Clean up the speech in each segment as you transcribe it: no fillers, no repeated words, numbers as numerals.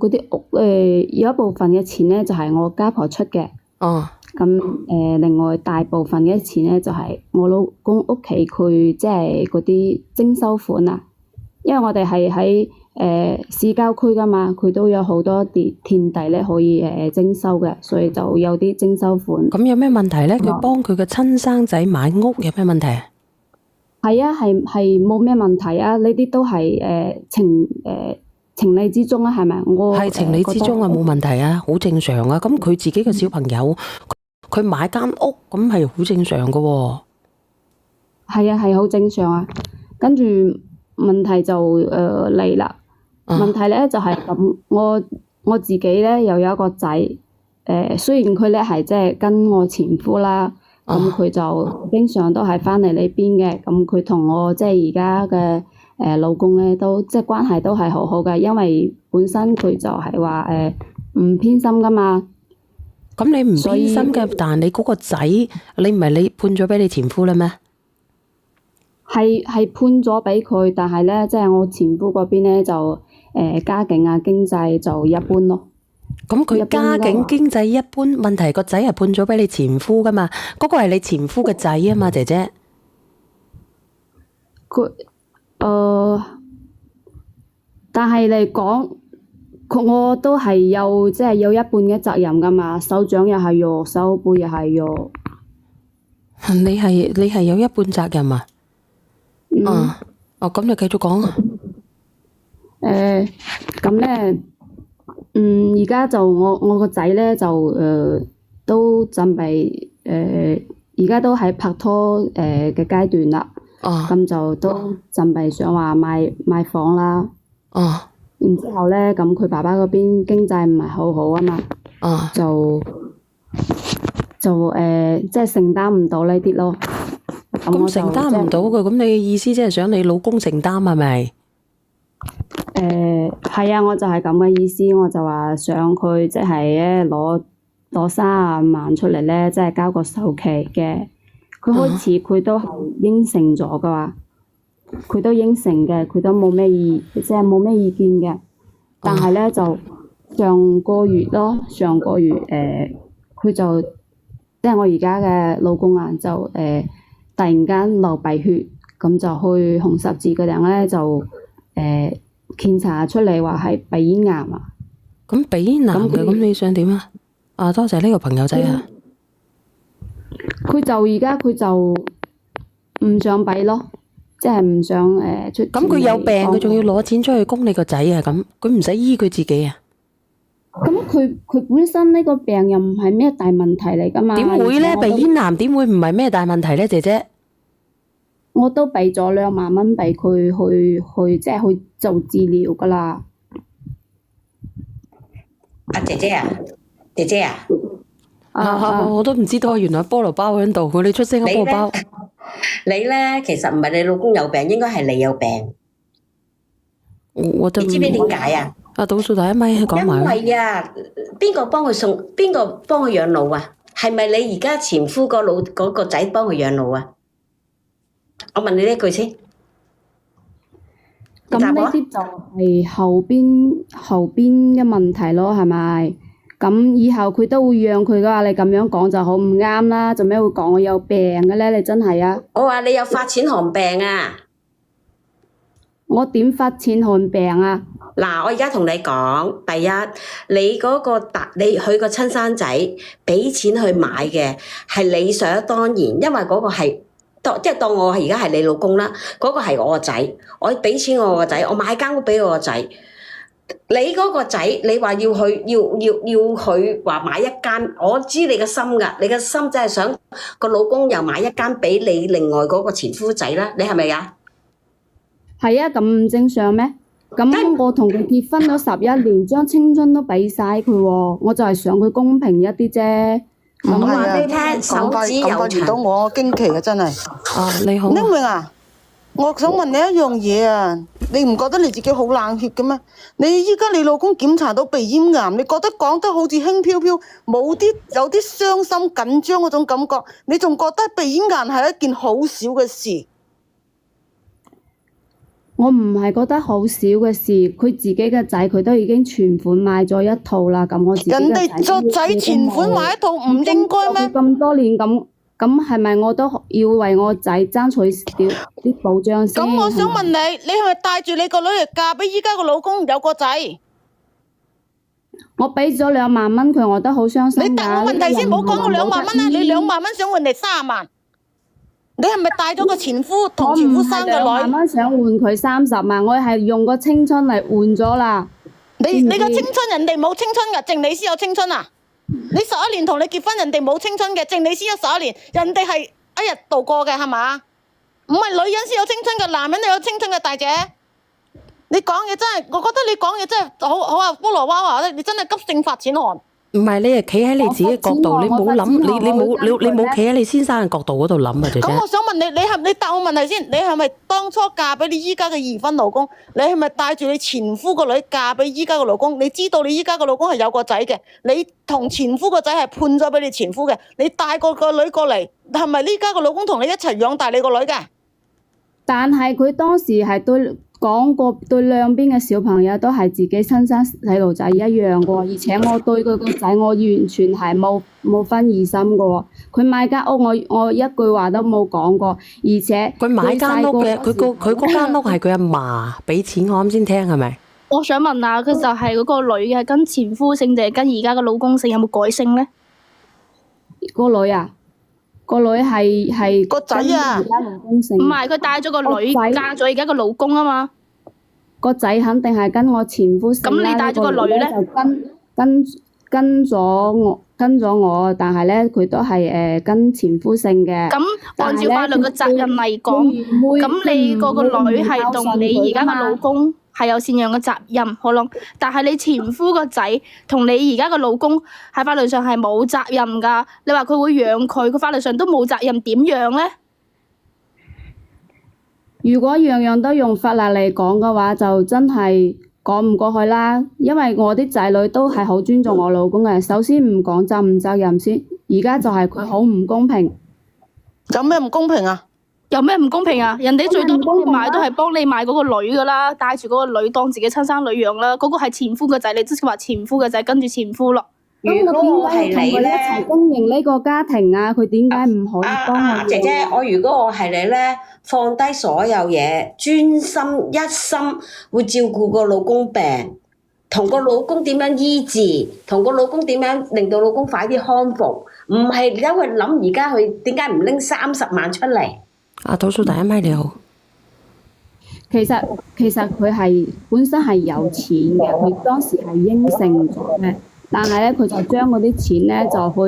嗰啲屋有一部分嘅錢咧就係我家婆出嘅。哦。咁另外大部分嘅錢咧就係我老公屋企佢即係嗰啲徵收款啊，因為我哋係喺市郊區噶嘛，佢都有好多田地咧可以徵收嘅，所以就有啲徵收款。咁有咩問題咧？佢幫佢嘅親生仔買屋有咩問題啊？係啊，係冇咩問題啊！呢啲都係情理之中啊，係咪？我係情理之中啊，冇問題啊，好正常啊。咁佢自己嘅小朋友，佢買間屋咁係好正常噶喎。係啊，係好正常啊。跟住問題就嚟啦。問題咧就係咁，我自己咧又有一個仔。雖然佢咧係即係跟我前夫啦，咁佢就經常都係翻嚟呢邊嘅。咁佢同我即係而家嘅老公咧都即係關係都係好好嘅，因為本身佢就係話唔偏心噶嘛。咁你唔偏心嘅，但係你嗰個仔，你唔係你判咗俾你前夫啦咩？係判咗俾佢，但係咧即係我前夫嗰邊咧就家境啊經濟就一般咯。咁佢家境經濟一般，問題個仔係判咗俾你前夫噶嘛？嗰個係你前夫嘅仔啊嘛，姐姐。佢但係嚟講，我都係有即係有一半嘅責任噶嘛，手掌又係肉，手背又係肉。你係有一半責任啊？咁你繼續講。咁咧，而家就我個仔咧就都準備而家都喺拍拖嘅階段啦。咁就都準備想話買房啦。然之後咧，咁佢爸爸嗰邊經濟唔係好好啊嘛。就即係承擔唔到呢啲咯。咁承擔唔到嘅，咁你嘅意思即係想你老公承擔係咪？係啊，我就係咁嘅意思，我就話想佢即係咧攞30萬出嚟咧，即係交個首期嘅。佢開始佢都係應承咗噶話，佢都應承嘅，佢都冇咩意見嘅。但係咧就上個月佢就即係我而家嘅老公啊，就突然間流鼻血，咁就去紅十字嗰度咧就檢查出嚟話係鼻咽癌啊。咁鼻咽癌嘅，咁你想點啊？多謝呢個朋友仔啊。佢就唔想俾咯，即係唔想出錢。咁佢有病，佢仲要攞錢出去供你個仔啊？咁佢唔使醫佢自己啊？咁佢本身呢個病又唔係咩大問題嚟噶嘛？點會咧？鼻咽癌點會唔係咩大問題咧？姐姐，我都俾咗2萬蚊俾佢去即係去做治療噶啦。姐姐啊！我都唔知道，原來菠蘿包喺度，你出聲啊菠蘿包。你咧其實唔係你老公有病，應該係你有病。你知唔知點解啊？倒數第一咪講埋。因為啊，邊個幫佢養老啊？係咪你而家前夫嗰個仔幫佢養老啊？我問你呢句先。咁呢啲就係後邊嘅問題咯，係咪？咁以後佢都會養佢噶話，你咁樣講就好唔啱啦。做咩會講我有病嘅咧？你真係啊！我話你有發錢寒病啊！我點發錢寒病啊？嗱，我而家同你講，第一，你佢個親生仔俾錢去買嘅係理所當然，因為嗰個係即係當我而家係你老公啦，嗰個係我個仔，我俾錢我個仔，我買間屋俾我個仔。你嗰個仔，你話要佢話買一間，我知你嘅心㗎，你嘅心真係想個老公又買一間俾你另外嗰個前夫仔啦，你係咪啊？係啊，咁唔正常咩？咁我同佢結婚咗11年，將青春都俾晒佢喎，我就係想佢公平一啲啫。我話俾你聽，手指有咁快遇到我驚奇啊！真係。你好。你明啊？我想問你一樣嘢啊，你唔覺得你自己好冷血嘅咩？你依家你老公檢查到鼻咽癌，你覺得講得好似輕飄飄，有啲傷心緊張嗰種感覺，你仲覺得鼻咽癌係一件好小嘅事？我唔係覺得好少嘅事，佢自己嘅仔佢都已經全款買咗一套啦，咁我自己人嘅哋個仔全款買一套唔應該咩？咁多年咁係咪我都要為我仔爭取啲保障先？咁我想問你，你係咪帶住你個女嚟嫁俾依家個老公有個仔？我俾咗2萬蚊佢，我都好傷心㗎。你答我問題先，冇講個2萬蚊啦，你2萬蚊想換嚟30萬？你係咪帶咗個前夫同前夫生個2萬女？蚊想換佢30萬，我係用個青春嚟換咗啦。你個青春人哋冇青春㗎，淨你先有青春啊！你11年同你結婚，人哋冇青春嘅，淨你先有11年，人哋係一日度過嘅，係嘛？唔係女人先有青春嘅，男人都有青春嘅，大姐。你講嘢真係，我覺得你講嘢真係好啊，菠蘿娃娃咧，你真係急性發錢寒。唔係你係企喺你自己嘅角度，你冇諗，你冇企喺你先生嘅角度嗰度諗啊，姐姐。咁我想問你，你答我問題先，你係咪當初嫁俾你依家嘅二婚老公？你係咪帶住你前夫個女嫁俾依家嘅老公？你知道你依家個老公係有個仔嘅，你同前夫個仔係判咗俾你前夫嘅，你帶個女過嚟，係咪呢家個老公同你一齊養大你個女嘅？但係佢當時係講過對兩邊嘅小朋友都係自己親生細路仔一樣嘅喎，而且我對佢個仔我完全係冇分異心嘅喎。佢買間屋我一句話都冇講過，而且佢買間屋嘅，佢嗰間屋係佢阿嫲俾錢，我啱先聽係咪？我想問下，佢就係嗰個女嘅跟前夫姓定係跟而家嘅老公姓，有冇改姓咧？個女啊，個女係個仔啊而家老公姓。唔係，佢帶咗個女個仔嫁咗而家個老公啊嘛。個仔肯定係跟我前夫姓啦。咁你帶咗個女咧？就跟咗我，但係咧佢都係跟前夫姓嘅。咁按照法律嘅責任嚟講，咁你個女係同你而家嘅老公係有贍養嘅責任，好咯。但係你前夫個仔同你而家嘅老公喺法律上係冇責任㗎。你話佢會養佢，佢法律上都冇責任，點養咧？如果樣樣都用法律嚟講嘅話，就真係講唔過去啦。因為我啲仔女都係好尊重我老公嘅。首先唔講責唔責任先，而家就係佢好唔公平。有咩唔公平啊？有咩唔公平啊？人哋最多幫你買都係幫你買嗰個女㗎啦，帶住嗰個女當自己親生女養啦。嗰個係前夫嘅仔，你即係話前夫嘅仔跟住前夫咯。如果我係你同佢一齊咧，經營呢個家庭啊，佢點解唔可以幫我？姐姐，如果我係你咧，放低所有嘢，專心一心會照顧個老公病，同個老公點樣醫治，同個老公點樣令到老公快啲康復，唔係因為諗而家佢點解唔拎30萬出嚟？阿倒數第一咪你好。其實佢係本身係有錢嘅，佢當時係應承咗嘅，但係咧佢就將嗰啲錢咧就去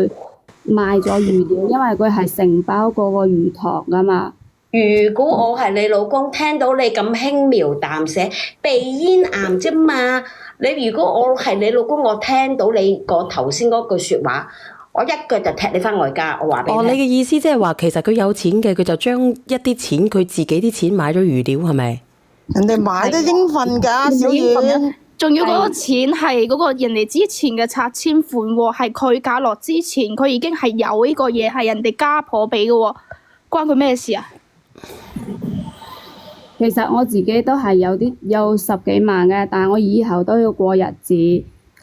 賣咗魚料，因為佢係承包嗰個魚塘噶嘛。如果我係你老公，聽到你咁輕描淡寫鼻咽癌啫嘛，你如果我係你老公，我聽到你個頭先嗰句説話，我一腳就踢你翻外家。我話俾你聽。你嘅意思即係話其實佢有錢嘅，佢就將一啲錢佢自己啲錢買咗魚料係咪？人哋買都應份㗎，小遠。仲要嗰個錢係嗰個人哋之前嘅拆遷款喎，係佢嫁落之前，佢已經係有呢個嘢，係人哋家婆俾嘅喎，關佢咩事啊？其實我自己都係有10幾萬嘅，但係我以後都要過日子，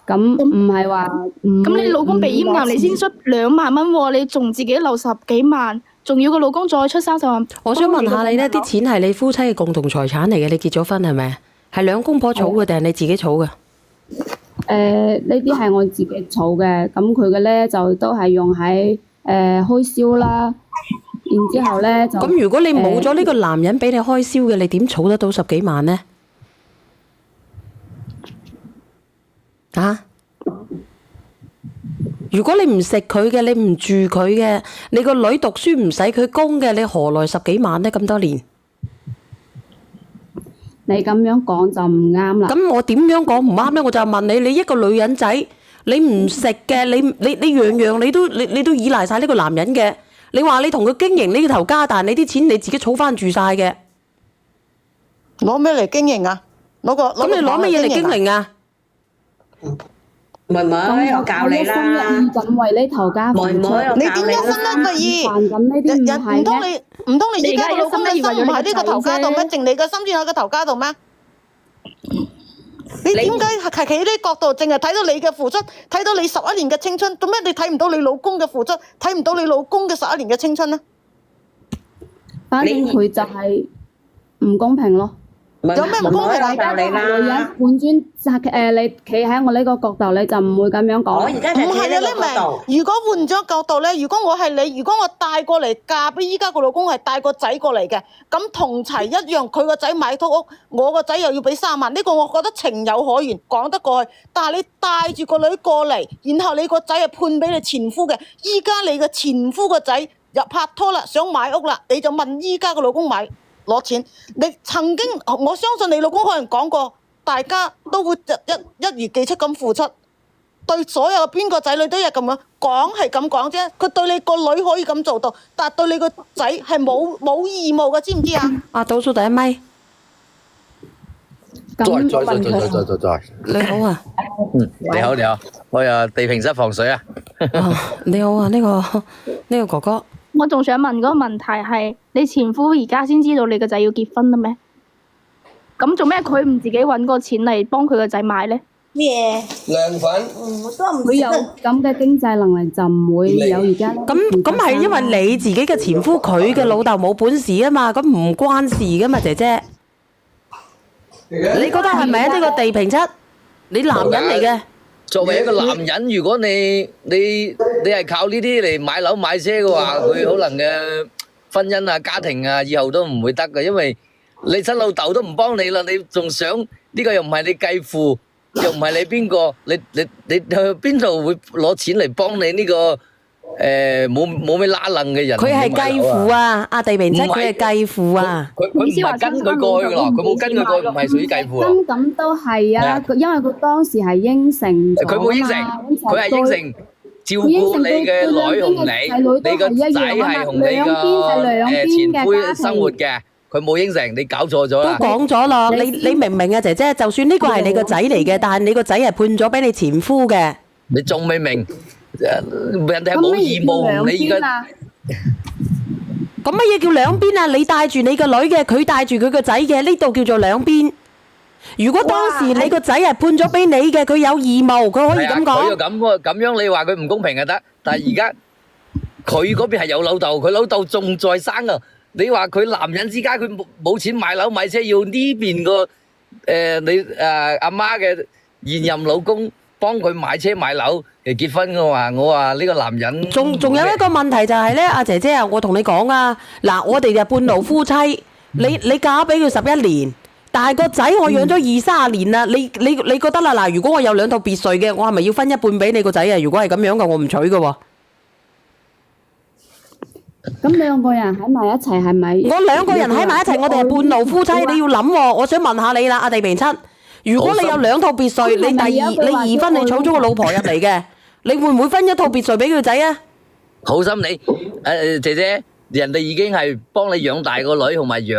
咁唔係話唔。咁你老公鼻咽癌，你先出2萬蚊喎，你仲自己留10幾萬，仲要個老公再出30萬。我想問下你呢啲錢係你夫妻嘅共同財產嚟嘅，你結咗婚係咪？係兩公婆儲嘅定係你自己儲嘅？呢啲係我自己儲嘅，咁佢嘅咧就都係用喺開銷啦。然之後咧就咁如果你冇咗呢個男人俾你開銷嘅，你點儲得到10幾萬呢？啊？如果你唔食佢嘅，你唔住佢嘅，你個女讀書唔使佢供嘅，你何來10幾萬呢？咁多年？你咁樣講就唔啱啦。咁我點樣講唔啱呢？我就問你，你一個女人仔，你唔食嘅，你樣樣你都依賴晒呢個男人嘅。你話你同佢經營呢頭家，但係你啲錢你自己儲翻住晒嘅。攞咩嚟經營啊？咁咁你攞乜嘢嚟經營啊？妹妹，咁我教你一心一啦。意咁為呢頭家付妹妹，出，我你點教你啦。一心一意？飯咁呢啲唔人唔係通咩？你依家個老公嘅心唔喺呢個頭家度咩？你而家一心一意為咗你個仔啫淨你嘅心先喺個頭家度咩？你點解係企喺呢角度，淨係睇到你嘅付出，睇到你11年嘅青春，做咩你睇唔到你老公嘅付出，睇唔到你老公嘅11年嘅青春呢？反正佢就係唔公平咯。妹妹有咩唔公平啊我教你女人啦。換轉你企喺我呢個角度，你就唔會咁樣講。我而家就唔係啊，喺呢你個角度。明？如果換咗角度咧，如果我係你，如果我帶過嚟嫁俾依家個老公係帶個仔過嚟嘅，咁同齊一樣，佢個仔買套屋，我個仔又要俾3萬，呢個我覺得情有可原，講得過去。但係你帶住個女過嚟，然後你個仔係判俾你前夫嘅，依家你嘅前夫個仔入拍拖啦，想買屋啦，你就問依家個老公攞錢。你曾經我相信你老公可能講過，大家都會一如既出咁付出。對所有邊個仔女都係咁樣講，係咁講啫。佢對你個女可以咁做到，但係對你個仔係冇義務嘅，知唔知啊？啊，倒數第一咪，咁在。你好啊，你好，我又地平室防水啊。你好啊，呢個哥哥，我仲想問嗰個問題係，你前夫而家先知道你個仔要結婚啦咩？咁做咩佢唔自己揾個錢嚟幫佢個仔買呢？咩？涼粉。佢有咁嘅經濟能力，就唔會有而家呢啲咁係因為你自己嘅前夫佢嘅老豆冇本事啊嘛，咁唔關事噶嘛，姐姐。你覺得係咪啊？呢個地平七，你男人嚟嘅，作為一個男人，如果你係靠呢啲嚟買樓買車嘅話，佢可能嘅婚姻啊、家庭啊，以後都唔會得嘅，因為你親老豆都唔幫你啦，你仲想呢個又唔係你繼父，又唔係你邊個，你去邊度會攞錢嚟幫你呢個冇咩拉楞嘅人？佢係繼父啊，阿地平七佢係繼父啊。佢唔係跟佢過去噶咯，佢冇跟佢過去，唔係屬於繼父啊。咁都係啊，因為佢當時係應承咗佢冇應承，佢係應承照顧你嘅女同你個仔係同你個前夫生活嘅，佢冇應承，你搞錯咗都啦。講咗咯，你明唔明啊，姐姐？就算呢個係你個仔嚟嘅，但係你個仔係判咗俾你前夫嘅。你仲未明？人哋係冇義務，你而家咁乜嘢叫兩邊啊？你帶住你個女嘅，佢帶住佢個仔嘅，呢度叫做兩邊。如果當時你個仔係判咗俾你嘅，佢有義務，佢可以咁佢又講。咁樣，你話佢唔公平就得。但係而家佢嗰邊係有老豆，佢老豆仲在生啊！你話佢男人之家，佢冇錢買樓買車，要呢邊個你阿媽嘅現任老公幫佢買車買樓嚟結婚嘅話，我話呢個男人仲有一個問題就係咧，阿姐姐啊，我同你講啊，嗱，我哋就半路夫妻，你嫁俾佢11年，但係個仔我養咗20-30年啦，你覺得啦，嗱，如果我有2套別墅嘅，我係咪要分一半俾你個仔啊？如果係咁樣嘅，我唔娶嘅喎。咁兩個人喺埋一齊係咪？我2個人喺埋一齊，我哋係半路夫妻，你要諗喎。我想問下你啦，阿地平七，如果你有2套別墅，你二婚，你娶咗個老婆入嚟嘅，你會唔會分1套別墅俾佢個仔啊？好心你，姐姐，人哋已經係幫你養大個女，同埋照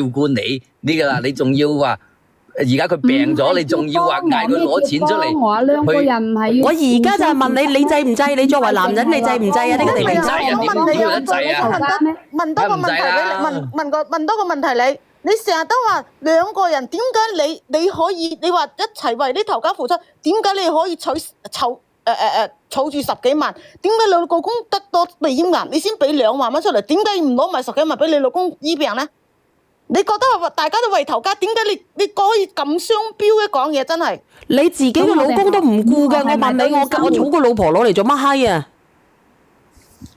顧你呢個啦，你仲要話而家佢病咗，你仲要話嗌佢攞錢出嚟？我兩個人唔係要。我而家就係問你，你制唔制？你作為男人，你制唔制啊？呢個地平七。我問你啊，問多個問題俾你，問多個問題你成日都話兩個人，點解你可以？你話一齊為呢頭家付出，點解你可以儲住10幾萬？點解你老公得多鼻咽癌，你先俾2萬蚊出嚟？點解唔攞埋10幾萬俾你老公醫病咧？你覺得大家都為頭家，點解你可以咁雙標嘅講嘢？真係你自己個老公都唔顧嘅，我問你，我儲個老婆攞嚟做乜閪啊？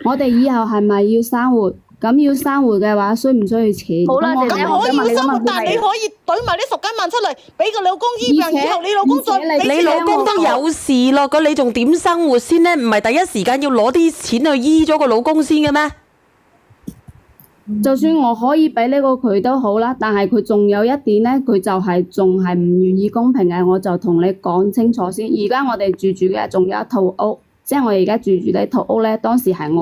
我哋以後係咪要生活？咁要生活嘅話，需唔需要錢？好啦，咁姐姐可以要生活，但係你可以懟埋呢10幾萬出嚟俾個老公醫病，以後你老公再你老公都有事咯，咁你仲點生活先呢？唔係第一時間要攞啲錢去醫咗個老公先嘅咩？就算我可以俾呢個佢都好啦，但係佢仲有一點呢，佢就係仲係唔願意公平嘅，我就同你講清楚先。而家我哋住嘅仲有一套屋，即係我而家住呢套屋呢，當時係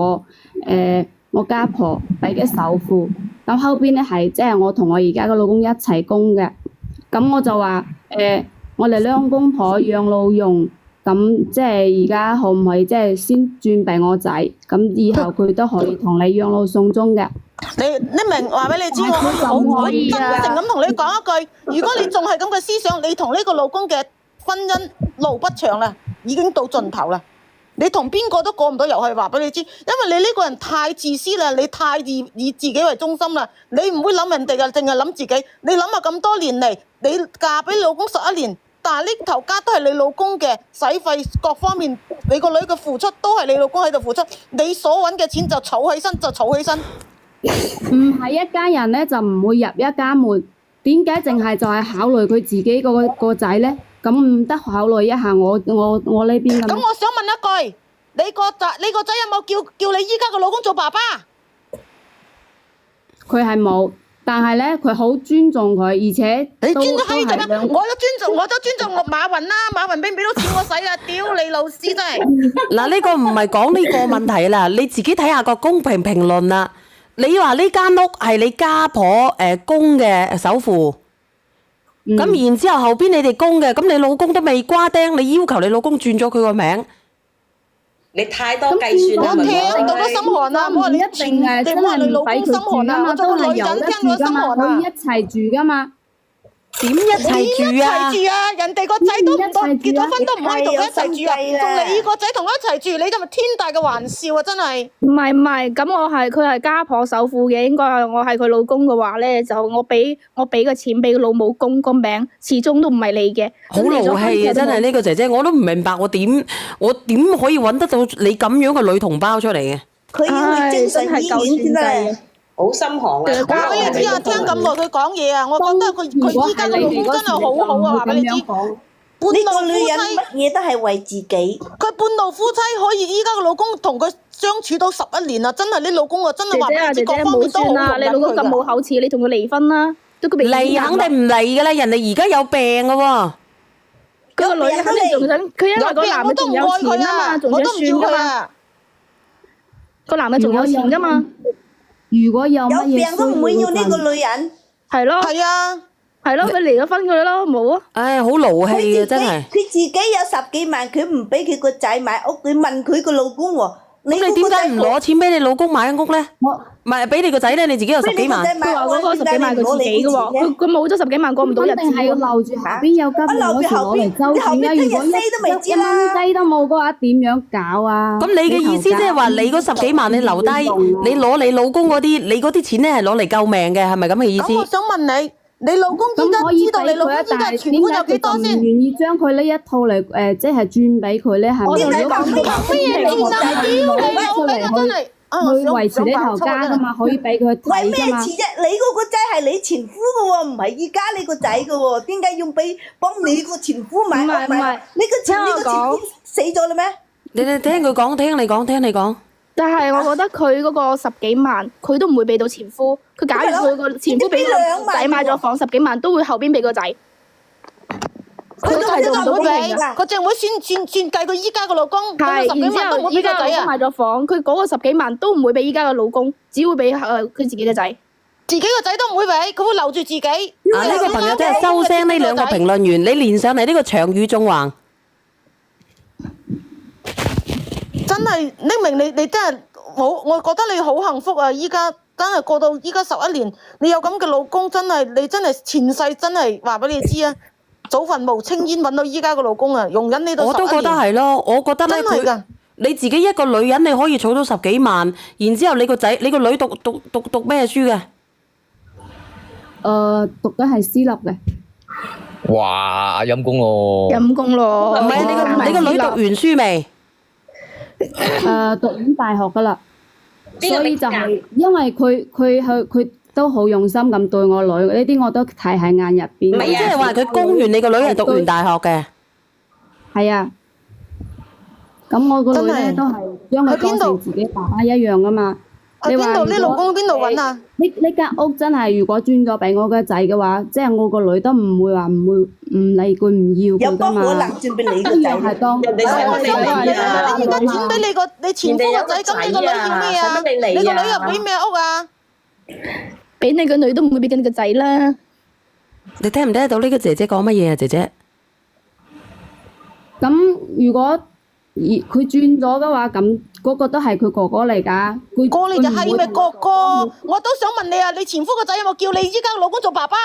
我家婆俾嘅首付，咁後邊呢係即係我同我而家個老公一齊供嘅，咁我就話我哋2公婆養老用，咁咁即係而家可唔可以即係先轉俾我仔？咁以後佢都可以同你養老送終嘅。你明話俾你知，我好可以真啊誠咁同你講一句，如果你仲係咁嘅思想，你同呢個老公嘅婚姻路不長啦，已經到盡頭啦。你同邊個都過唔到入去，話俾你知，因為你呢個人太自私啦，你太以自己為中心啦，你唔會諗人哋嘅，淨係諗自己。你諗下咁多年嚟，你嫁俾老公11年，但係呢頭家都係你老公嘅使費各方面，你個女嘅付出都係你老公喺度付出，你所揾嘅錢就儲起身就儲起身。唔係一家人咧，就唔會入一家門。點解淨係就係考慮佢自己個仔咧？咁唔得考慮一下我呢邊咁。咁我想問一句，你個仔有冇叫你依家個老公做爸爸？佢係冇，但係咧佢好尊重佢，而且你都尊重閪做咩？係兩我都尊重我馬雲啦，馬雲俾唔俾到錢我使啊？屌你老師真係！嗱，呢個唔係講呢個問題啦，你自己睇下個公平評論啦。你話呢間屋係你家婆供嘅首付，咁然之後邊你哋供嘅，咁你老公都未瓜釘，你要求你老公轉咗佢個名，你太多計算啦，我咪聽到都心寒啊！我話你一定係真你話你老係唔俾佢公心寒啊！住噶嘛，我做個都係由得女人聽到住噶嘛，心寒啊可以！一齊住噶嘛。點一齊住啊？一齊住啊！人哋個仔都唔多，結咗婚都唔可以同佢一齊住啊！仲你個仔同我一齊住，你咁咪天大嘅玩笑啊！真係。唔係，咁佢係家婆首富嘅，應該係我係佢老公嘅話咧，就我俾個錢俾老母公個名，始終都唔係你嘅。好勞氣啊！真係呢個姐姐，我都唔明白我點可以揾得到你咁樣嘅女同胞出嚟嘅？佢要去精神醫院先得。好心寒啊！我俾你知啊，聽咁耐佢講嘢啊，我覺得佢依家個老公真係好好啊！話俾你知，半呢個女路夫人妻，乜嘢都係為自己。佢半路夫妻可以依家個老公同佢相處到11年啊！真係你老公啊，真係話俾你知，各姐姐方面都好冇算啦，容你老公咁忍佢㗎。冇口齒，你同佢離婚啦，都佢俾嚟肯定唔嚟㗎啦，人哋而家有病㗎喎。佢個女肯定仲想，佢因為個男嘅仲有錢啊嘛，仲想我都唔要算噶嘛，佢啊！個男嘅仲有錢噶嘛，如果有有乜嘢病都唔會要呢個女人。係咯，係啊，佢離咗婚佢咯，冇啊。唉，好勞佢氣啊！自己真係。佢自己有10幾萬，佢唔俾佢個仔買屋，佢問佢個老公喎。咁你點解唔攞錢俾你老公買間屋咧？我唔係俾你個仔咧，你自己有10幾萬。佢話嗰個10幾萬佢自己嘅喎，佢冇咗10幾萬過唔到日子肯定係要喎。留住後邊有急用嗰時攞嚟周轉啦。如果一蚊雞都冇嘅話，點樣搞啊？咁你嘅意思即係話你嗰10幾萬你留低，你攞你老公嗰啲，你嗰啲錢咧係攞嚟救命嘅，係咪咁嘅意思？咁我想問你，你老公依咁可以家知道你老公依俾佢啊，但家係存款有幾多點解佢先唔？願意將佢呢一套嚟即係轉俾佢咧？係咪？我同你如果佢講咩乜嘢轉啊？屌你老味啊！真係啊！去維持呢頭家噶嘛，可以俾佢為睇噶嘛咩事。啫？你嗰個仔係你前夫嘅喎，唔係而家你個仔嘅喎，點解要幫你個前夫買屋唔係買？你個前夫死咗啦咩？你聽佢講，聽你講。但係我覺得佢嗰個10幾萬，佢都唔會俾到前夫。佢假如佢個前夫俾個仔買咗房10幾萬，都會後邊俾個仔。佢都係做唔到公平嘅。佢淨會算計佢依家個老公，嗰係，個10幾然之萬都唔後依好俾個仔啊！家老公買咗房，佢嗰個10幾萬都唔會俾依家嘅老公，只會俾佢自己嘅仔。自己個仔都唔會俾，佢會留住自己。啊，呢個朋友真係收聲，呢兩個評論員，你連上嚟呢個長語縱橫。真係匿名你真係我覺得你好幸福啊！依家真係過到依家11年，你有咁嘅老公，真係你真係前世真係話俾你知啊！早墳無青煙揾到依家個老公啊，容忍你到11年。我都覺得係咯，我覺得咧真係㗎。你自己一個女人你可以儲到10幾萬，然之後你個仔你個女讀咩書嘅？讀嘅係私立嘅。哇，陰公咯！陰公咯。唔係你個女讀完書未？讀完大學噶啦，所以就係因為佢都好用心咁對我女，呢啲我都睇喺眼入邊。咁即係話佢供完你個女係讀完大學嘅。係啊，咁我個女真係咧都係將佢當成自己爸爸一樣噶嘛。啊邊度啲老公邊度揾啊？呢間屋真係如果轉咗俾我個仔嘅話，即係我個女都唔會話唔理佢唔要佢噶嘛。有乜可能轉俾你個一仔樣係當人哋使乜你嚟啊？你而家轉俾你前夫個仔，咁你個女要咩啊？你個女又俾咩屋啊？俾你個女都唔會俾緊你個仔啦。你聽唔聽得到呢個姐姐講乜嘢啊？姐姐，咁如果佢轉咗嘅話，咁嗰個都係佢哥哥嚟㗎。過你就係咪哥哥？嗯我都想問你啊，你前夫個仔有冇叫你依家個老公做爸爸？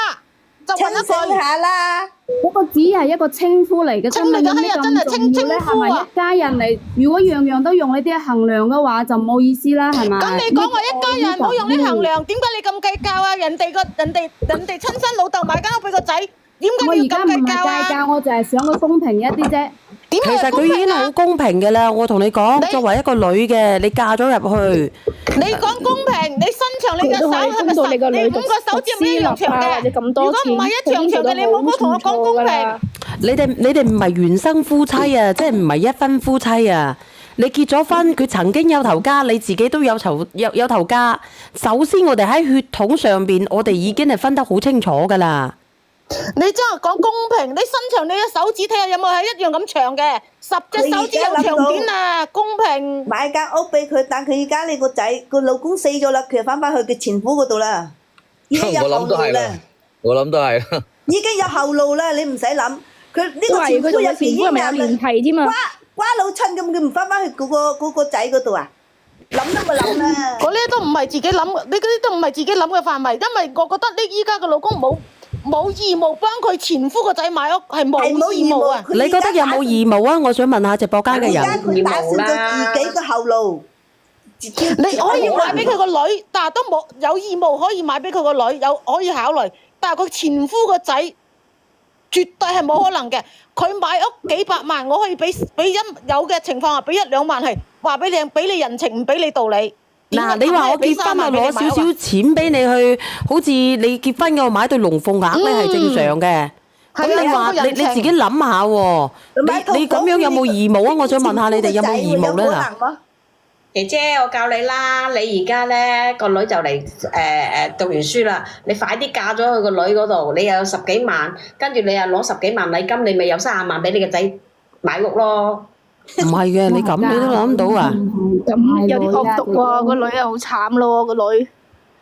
就問一親生句。下啦，嗰個只係一個稱呼嚟嘅，稱嚟嘅係啊真係稱咧，呼啊係咪一家人嚟？如果樣樣都用呢啲衡量嘅話，就冇意思啦，係咪？咁你講話一家人唔好用呢衡量，點解你咁計較啊？人哋親生老豆買間屋俾個仔，點解我你要咁而家唔係計計較啊？較，我就係想佢公平一啲啫。點其實係公佢已經平啊？好公平嘅啦，我同你講，你作為一個女嘅，你嫁咗入去，你講公平，你伸長你嘅手佢都可以係咪公到你個女你五個手指係咪一樣長嘅？或者咁多如果唔係一長長嘅，你冇好同我講公平。你哋唔係原生夫妻啊，即係唔係一分夫妻啊？你結咗婚，佢曾經有頭家，你自己都有頭家。首先，我哋喺血統上邊，我哋已經係分得好清楚噶啦。你真係講公平，你伸長你嘅手指睇下有冇係一樣咁長嘅，10隻手指有長短啊，公平。買間屋俾佢，但佢而家你個仔個老公死咗啦，佢又翻返去佢前夫嗰度啦，已經有我後諗都係啦路啦，，我諗都係。已經有後路啦，你唔使諗。佢呢個都係佢同佢前夫入邊前夫係咪有聯繫添啊？瓜老襯咁，佢唔翻返去嗰個仔嗰度啊？諗都冇諗啦。嗰啲都唔係自己諗，你嗰啲都唔係自己諗嘅範圍，因為我覺得你依家嘅老公冇義務幫佢前夫個仔買屋，係冇係冇義務啊！你覺得有冇義務啊？我想問下直播間嘅而家人。佢打算咗自己嘅後路。你可以買俾佢個女，但係都冇有義務可以買俾佢個女，有可以考慮。但係佢前夫個仔絕對係冇可能嘅。佢買屋幾百萬，我可以俾有嘅情況下俾1-2萬係話俾你，俾你人情唔俾你道理。嗱，你話我結婚啊，攞少少錢俾你去，好似你結婚嘅話買對龍鳳鈪咧係正常嘅。咁你話你自己諗下喎，你咁樣有冇義務啊？我想問下你哋有冇義務咧嗱？姐姐，我教你啦，你而家咧個女就嚟讀完書啦，你快啲嫁咗去個女嗰度，你又有10幾萬，跟住你又攞10幾萬禮金，你咪有30萬俾你個仔買屋咯。唔係嘅，你咁你都諗到啊？咁有啲惡毒喎，個女又好慘咯，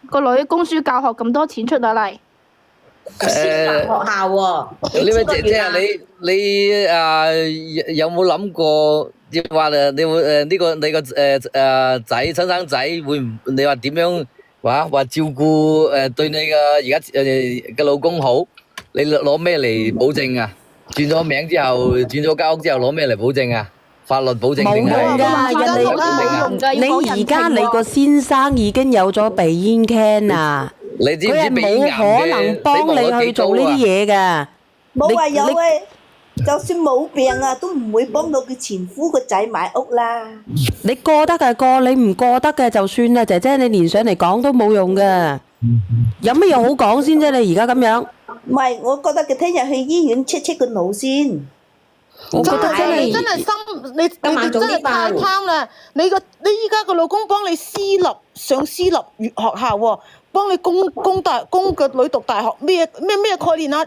個女供書教學咁多錢出下嚟，私立學校喎。呢位姐姐啊，你有冇諗過？要話你會呢個你個仔親生仔會唔？你話點樣話照顧對你嘅而家嘅老公好？你攞咩嚟保證啊？轉咗名之後，轉咗間屋之後，攞咩嚟保證啊？法律保證定冇用係㗎，人有保證啊？哋你而家你個先生已經有咗鼻煙 can 啊，你知唔佢係知鼻咽冇可能癌幫你去做呢啲嘢㗎。冇話有嘅，就算冇病啊，都唔會幫到佢前夫個仔買屋啦。你過得嘅過，你唔過得嘅就算啦，姐姐你連上嚟講都冇用㗎。有乜嘢好講先啫？你而家咁樣，唔係，我覺得佢聽日去醫院 check 個腦先。我覺得真你真係係你真係太貪啦！你依家個老公幫你上私立學校喎，幫你供個女讀大學，咩概念啊？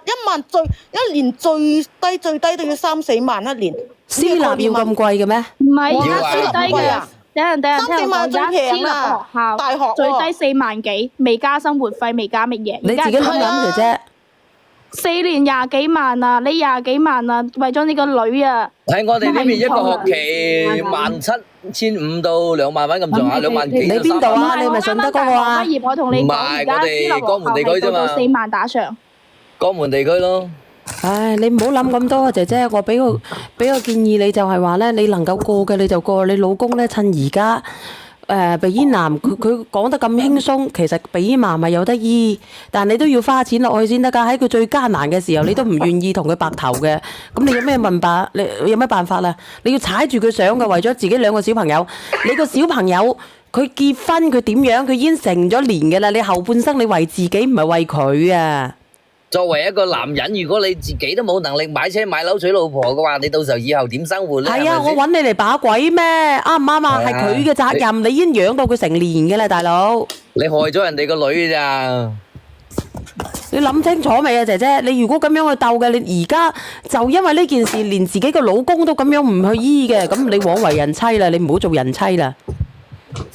一年最低都要3-4萬一年。私立要咁貴嘅咩？唔係而要啊家最低嘅。等陣3-4萬最而家私立平啊學校大學喎最低4萬幾，未加生活費，未加乜嘢。你自己諗諗，姐姐。 4年20幾萬啊！你20幾萬啊，為咗你個女啊！喺我哋呢邊一個學期17,500到2萬蚊咁上下，2萬幾你到3萬。邊度啊？你咪順德嗰個啊？畢業我同你講，唔係而家私立學校我哋江門地區啫嘛係到4萬打上。江門地區咯。唉，你唔好諗咁多啊，姐姐，我俾個建議你，就係話咧，你能夠過嘅你就過，你老公咧趁而家鼻咽癌，佢講得咁輕鬆，其實鼻咽癌係有得醫，但你都要花錢落去先得㗎。喺佢最艱難嘅時候，你都唔願意同佢白頭嘅，咁你有咩問法？你有咩辦法啊？你要踩住佢上嘅，為咗自己2個小朋友，你個小朋友佢結婚佢點樣？佢已經成咗年嘅啦，你後半生你為自己唔係為佢啊！作為一個男人，如果你自己都冇能力買車買樓娶老婆嘅話，你到時候以後點生活咧？係啊，我係咪先揾你嚟把鬼咩？啱唔啱啊？係係啊佢嘅責任，你已經養到佢成年嘅啦，大佬。你害咗人哋個女咋？你諗清楚未啊，姐姐？你如果咁樣去鬥嘅，你而家就因為呢件事，連自己個老公都咁樣唔去醫嘅，咁你枉為人妻啦，你唔好做人妻啦。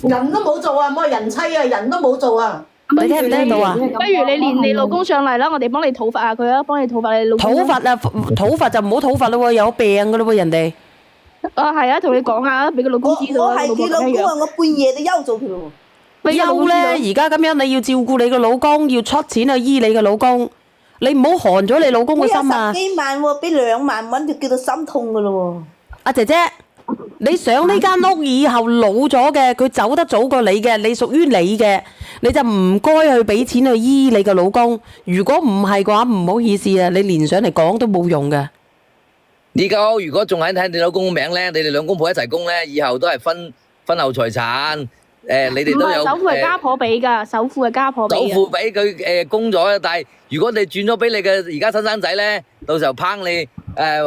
人都冇做啊，唔好話人妻啊，人都冇做啊！你聽唔聽到啊？不如你連你老公上嚟啦，我哋幫你討伐下佢啊，幫你討伐你老公。討伐啊，討伐就唔好討伐咯喎，有病噶咯喎人哋。啊，係啊，同你講下，俾個老公知道啊。我係佢老公啊，我半夜都休咗佢咯。俾個老公休知道。咧，而家咁樣你要照顧你個老公，要出錢去醫你個老公，你唔好寒咗你老公我有個心啊！十幾萬喎，俾2萬蚊就叫到心痛噶咯阿姐姐，你上呢間屋以後老咗嘅，佢走得早過你嘅，你屬於你嘅，你就唔該去俾錢去醫你個老公。如果唔係嘅話，唔好意思啊，你連上嚟講都冇用嘅。呢間屋如果仲喺你老公個名咧，你哋兩公婆一齊供咧，以後都係分後財產。你哋唔都有係首付係家婆俾㗎，首付係家婆俾嘅。首付俾佢供咗，但係如果你轉咗俾你嘅而家親生仔咧，到時候拚你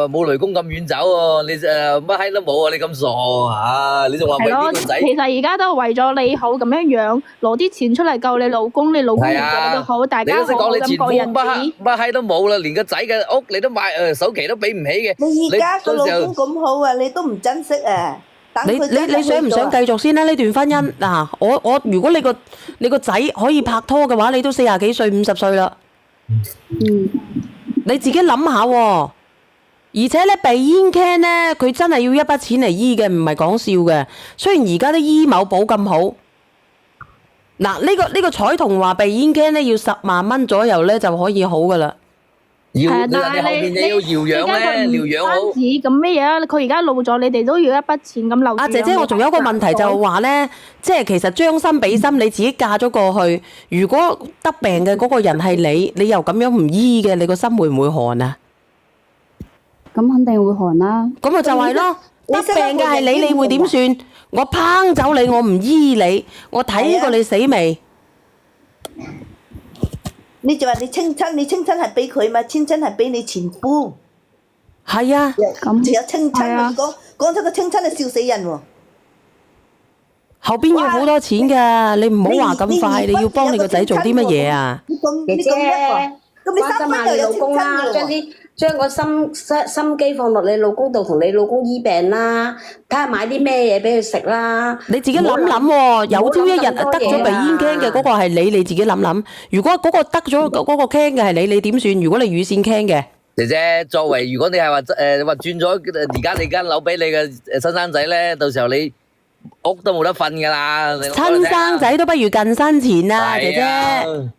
冇雷公咁遠走喎，你乜閪都冇啊！你咁傻啊！你仲話為呢係咯，個仔？其實而家都係為咗你好咁樣樣，攞啲錢出嚟救你老公，你老公係過得啊，好，大你都識家好好講你前夫咁過日乜子。閪都冇啦，連個仔嘅屋你都買首期都俾唔起嘅。喎。你而家個老到時候公咁好啊，你都唔珍惜啊。等你佢真係你想唔想繼去咗啊續先咧？呢段婚姻嗱，我如果你個仔可以拍拖嘅話，你都40幾歲50歲啦，嗯，你自己諗下喎。而且咧鼻咽 can 咧，佢真係要一筆錢嚟醫嘅，唔係講笑嘅。雖然而家啲醫某保咁好，嗱呢個彩童話鼻咽 can 咧要10萬蚊左右咧就可以好噶啦。要係啊，你後但係面你要療養咧，療養好。單止咁咩嘢啊？佢而家老咗，你哋都要一筆錢咁留住。阿姐姐，我仲有一個問題就係話咧，即係其實將心比心，你自己嫁咗過去，如果得病嘅嗰個人係你又咁樣唔醫嘅，你個心會唔會寒啊？咁肯定會寒啦。咁咪就係咯，你得病嘅係你，你會點算？我拚走你，我唔醫你，我睇過你死未？你就話你親親，你親親係俾佢嘛？親親係俾你前夫。係啊，咁仲有親親係啊啊！講出個親親係笑死人喎。後邊要好多錢㗎，你唔好話咁快，你要幫你個仔做啲乜嘢啊？姐姐你咁叻喎，咁你關心下3分又有你老公啦，親親㗎喎。將個心機放落你老公度，同你老公醫病啦，睇下買啲咩嘢俾佢食啦。你自己諗諗喎，有朝一日得咗鼻咽 can 嘅嗰個係你，你自己諗諗。如果嗰個得咗嗰個 can 嘅係你，你點算？如果你乳腺 can 嘅，姐姐，作為如果你係話轉咗而家你間樓俾你嘅親生仔咧，到時候你屋都冇得瞓㗎啦。親生仔都不如近身錢啊，姐姐。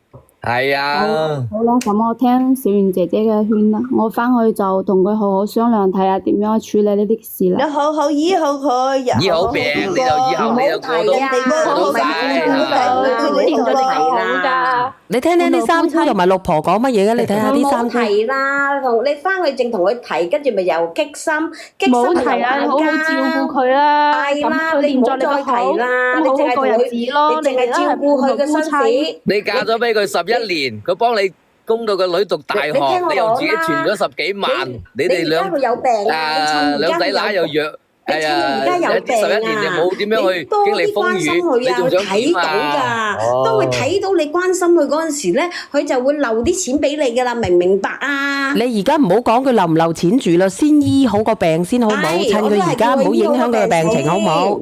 係啊。好啦，咁我聽小圓姐姐嘅勸啦，我翻去就同佢好好商量，睇下點樣處理呢啲事你啦。好好醫好佢，醫好病你就以後你就過到人哋嗰個過到晒一定對你好㗎。你聽聽啲三姑同埋六婆講乜嘢嘅？你睇下啲三冇姑。提啦，同你翻去正同佢提，跟住咪又激心，激心冇提又啊，你好好照顧佢。佢啦。係啦，咁佢你唔好連咗你個再提口，啦，你咁好好過日淨係同佢，子咯。你淨係照顧佢嘅身子。你嫁咗俾佢11年，佢幫你供到個女讀大學，你聽我你又自己講啦存咗10幾萬，你哋兩而家佢有病啊，你趁而兩仔家佢有乸又弱，你趁而家有病11年你啊！冇點樣去你多經歷啲關心風雨，佢啊，你仲想佢睇到點啊？㗎。當佢睇到你關心佢嗰陣時咧，佢就會留啲錢俾你㗎啦，明唔明白啊？你而家唔好講佢留唔留錢住啦，先醫好個病先好冇？係趁佢而家唔好影響佢嘅病情好冇？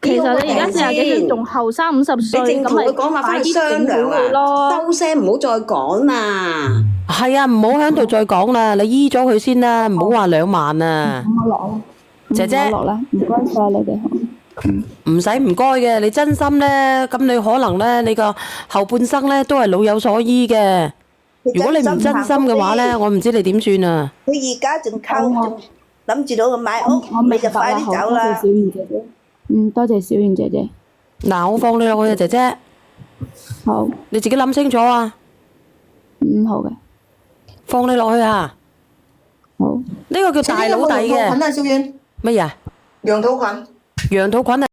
其實你而家40幾歲仲後生50歲，你正同咁咪佢講話翻去商量快啲整好佢啊，咯。收聲唔好再講啦。係啊，唔好喺度再講啦，你醫咗佢先啦，唔好話2萬啊！咁我落啦，姐姐我落啦，唔該晒你哋。唔使唔該嘅，你真心咧，咁你可能咧，你個後半生咧都係老有所依嘅。如果你唔真心嘅話咧，我唔知你點算啊！佢而家仲溝，仲諗住到佢買我屋，你明白啦，就快啲好，多謝走啦小。圓姐姐。多謝小圓姐姐。嗱，我放你落去啊，姐姐，好，你自己諗清楚啊！好嘅，放你落去啊！好。呢個叫大佬弟嘅小圓有冇羊肚菌啊，小圓乜嘢啊？羊肚菌。羊肚菌啊！